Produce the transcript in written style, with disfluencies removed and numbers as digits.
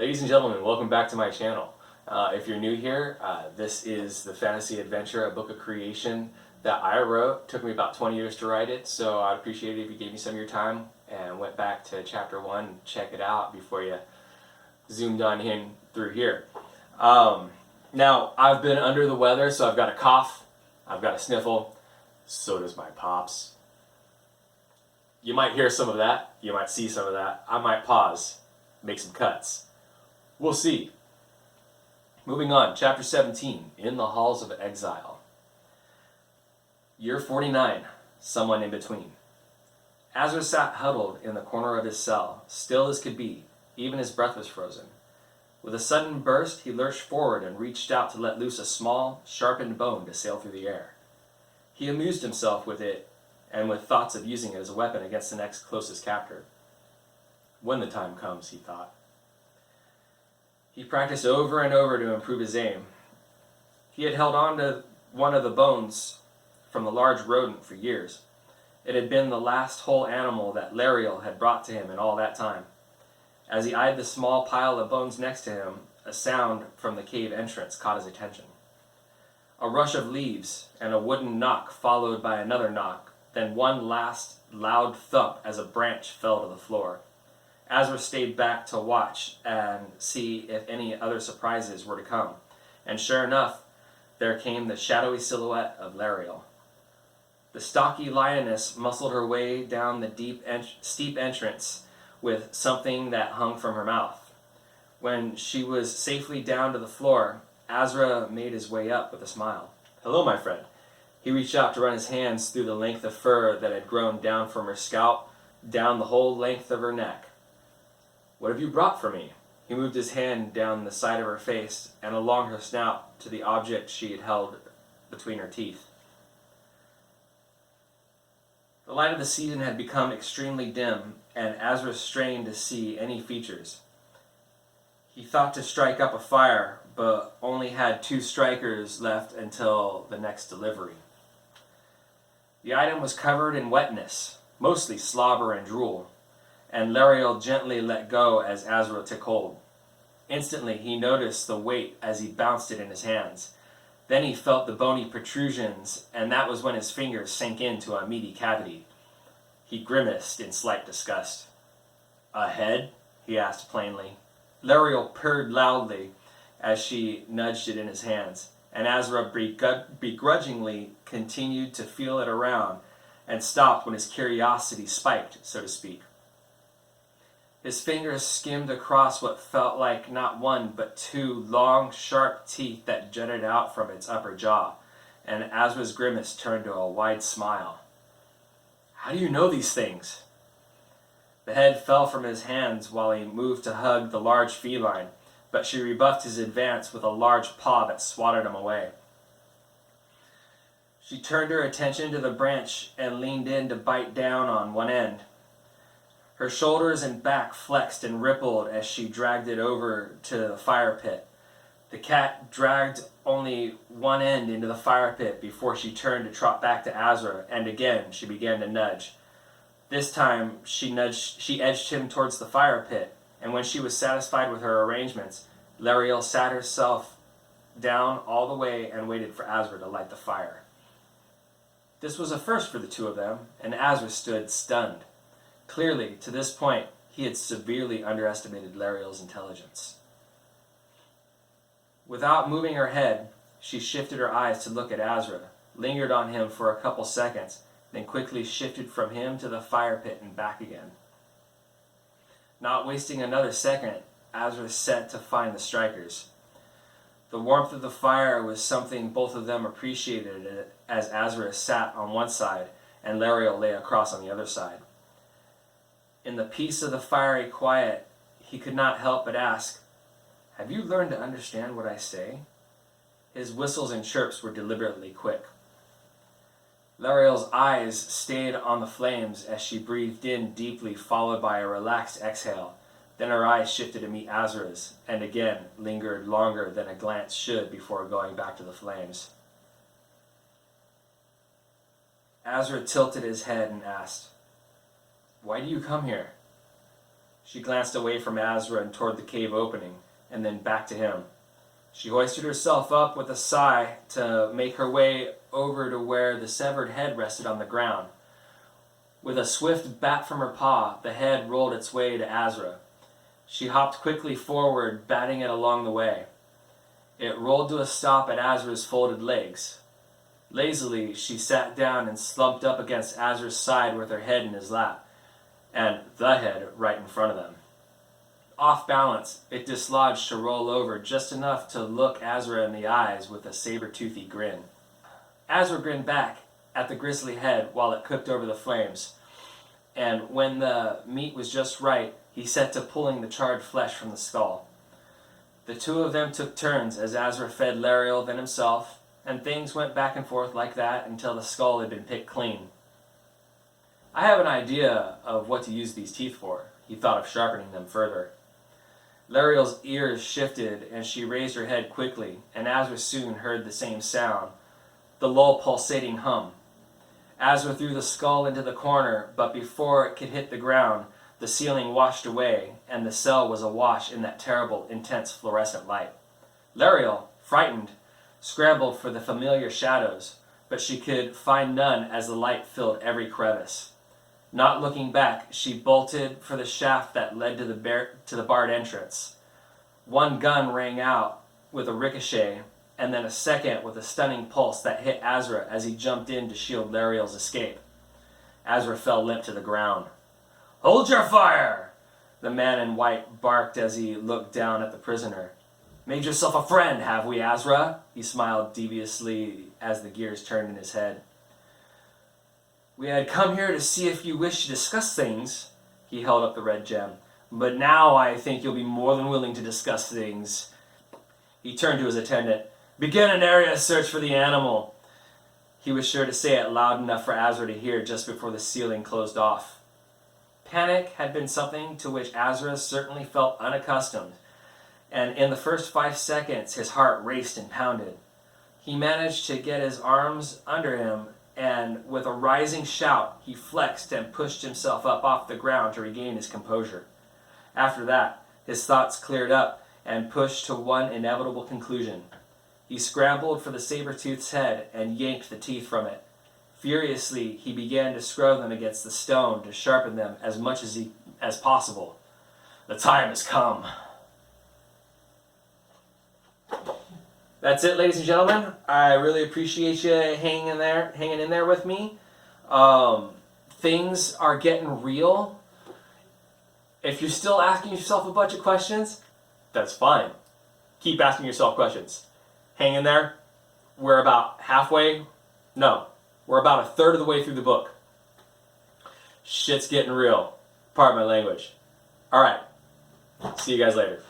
Ladies and gentlemen, welcome back to my channel. If you're new here, this is the fantasy adventure, a book of creation that I wrote. It took me about 20 years to write it, so I'd appreciate it if you gave me some of your time and went back to chapter 1 and check it out before you zoomed on in through here. Now, I've been under the weather, so I've got a cough, I've got a sniffle, so does my pops. You might hear some of that, you might see some of that. I might pause, make some cuts. We'll see. Moving on, chapter 17, In the Halls of Exile. Year 49, someone in between. Azra sat huddled in the corner of his cell, still as could be, even his breath was frozen. With a sudden burst, he lurched forward and reached out to let loose a small, sharpened bone to sail through the air. He amused himself with it and with thoughts of using it as a weapon against the next closest captor. When the time comes, he thought. He practiced over and over to improve his aim. He had held on to one of the bones from the large rodent for years. It had been the last whole animal that Lariel had brought to him in all that time. As he eyed the small pile of bones next to him, a sound from the cave entrance caught his attention. A rush of leaves and a wooden knock followed by another knock, then one last loud thump as a branch fell to the floor. Azra stayed back to watch and see if any other surprises were to come, and sure enough, there came the shadowy silhouette of Lariel. The stocky lioness muscled her way down the steep entrance with something that hung from her mouth. When she was safely down to the floor, Azra made his way up with a smile. "Hello, my friend." He reached out to run his hands through the length of fur that had grown down from her scalp, down the whole length of her neck. "What have you brought for me?" He moved his hand down the side of her face and along her snout to the object she had held between her teeth. The light of the season had become extremely dim, and Azra strained to see any features. He thought to strike up a fire, but only had 2 strikers left until the next delivery. The item was covered in wetness, mostly slobber and drool, and Lariel gently let go as Azra took hold. Instantly, he noticed the weight as he bounced it in his hands. Then he felt the bony protrusions, and that was when his fingers sank into a meaty cavity. He grimaced in slight disgust. "A head?" he asked plainly. Lariel purred loudly as she nudged it in his hands, and Azra begrudgingly continued to feel it around and stopped when his curiosity spiked, so to speak. His fingers skimmed across what felt like not 1 but 2 long, sharp teeth that jutted out from its upper jaw, and Azra's grimace turned to a wide smile. "How do you know these things?" The head fell from his hands while he moved to hug the large feline, but she rebuffed his advance with a large paw that swatted him away. She turned her attention to the branch and leaned in to bite down on one end. Her shoulders and back flexed and rippled as she dragged it over to the fire pit. The cat dragged only one end into the fire pit before she turned to trot back to Azra, and again she began to nudge. This time she edged him towards the fire pit, and when she was satisfied with her arrangements, Lariel sat herself down all the way and waited for Azra to light the fire. This was a first for the 2 of them, and Azra stood stunned. Clearly, to this point, he had severely underestimated Lariel's intelligence. Without moving her head, she shifted her eyes to look at Azra, lingered on him for a couple seconds, then quickly shifted from him to the fire pit and back again. Not wasting another second, Azra set to find the strikers. The warmth of the fire was something both of them appreciated as Azra sat on one side and Lariel lay across on the other side. In the peace of the fiery quiet, he could not help but ask, "Have you learned to understand what I say?" His whistles and chirps were deliberately quick. Lariel's eyes stayed on the flames as she breathed in deeply, followed by a relaxed exhale. Then her eyes shifted to meet Azra's, and again lingered longer than a glance should before going back to the flames. Azra tilted his head and asked, "Why do you come here?" She glanced away from Azra and toward the cave opening, and then back to him. She hoisted herself up with a sigh to make her way over to where the severed head rested on the ground. With a swift bat from her paw, the head rolled its way to Azra. She hopped quickly forward, batting it along the way. It rolled to a stop at Azra's folded legs. Lazily, she sat down and slumped up against Azra's side with her head in his lap, and the head right in front of them. Off balance, it dislodged to roll over just enough to look Azra in the eyes with a saber-toothy grin. Azra grinned back at the grisly head while it cooked over the flames, and when the meat was just right, he set to pulling the charred flesh from the skull. The two of them took turns as Azra fed Lariel then himself, and things went back and forth like that until the skull had been picked clean. I have an idea of what to use these teeth for. He thought of sharpening them further. Lariel's ears shifted, and she raised her head quickly, and Azra soon heard the same sound, the low pulsating hum. Azra threw the skull into the corner, but before it could hit the ground, the ceiling washed away, and the cell was awash in that terrible, intense fluorescent light. Lariel, frightened, scrambled for the familiar shadows, but she could find none as the light filled every crevice. Not looking back, she bolted for the shaft that led to the barred entrance. One gun rang out with a ricochet, and then a second with a stunning pulse that hit Azra as he jumped in to shield Lariel's escape. Azra fell limp to the ground. "Hold your fire!" The man in white barked as he looked down at the prisoner. "Made yourself a friend, have we, Azra?" He smiled deviously as the gears turned in his head. "We had come here to see if you wish to discuss things." He held up the red gem. "But now I think you'll be more than willing to discuss things." He turned to his attendant. "Begin an area search for the animal." He was sure to say it loud enough for Azra to hear just before the ceiling closed off. Panic had been something to which Azra certainly felt unaccustomed, and in the first 5 seconds his heart raced and pounded. He managed to get his arms under him, and with a rising shout, he flexed and pushed himself up off the ground to regain his composure. After that, his thoughts cleared up and pushed to one inevitable conclusion. He scrambled for the saber-tooth's head and yanked the teeth from it. Furiously, he began to scrub them against the stone to sharpen them as much as possible. The time has come. That's it, ladies and gentlemen. I really appreciate you hanging in there with me. Things are getting real. If you're still asking yourself a bunch of questions, that's fine. Keep asking yourself questions. Hang in there. We're about halfway. No, we're about a third of the way through the book. Shit's getting real. Pardon my language. All right. See you guys later.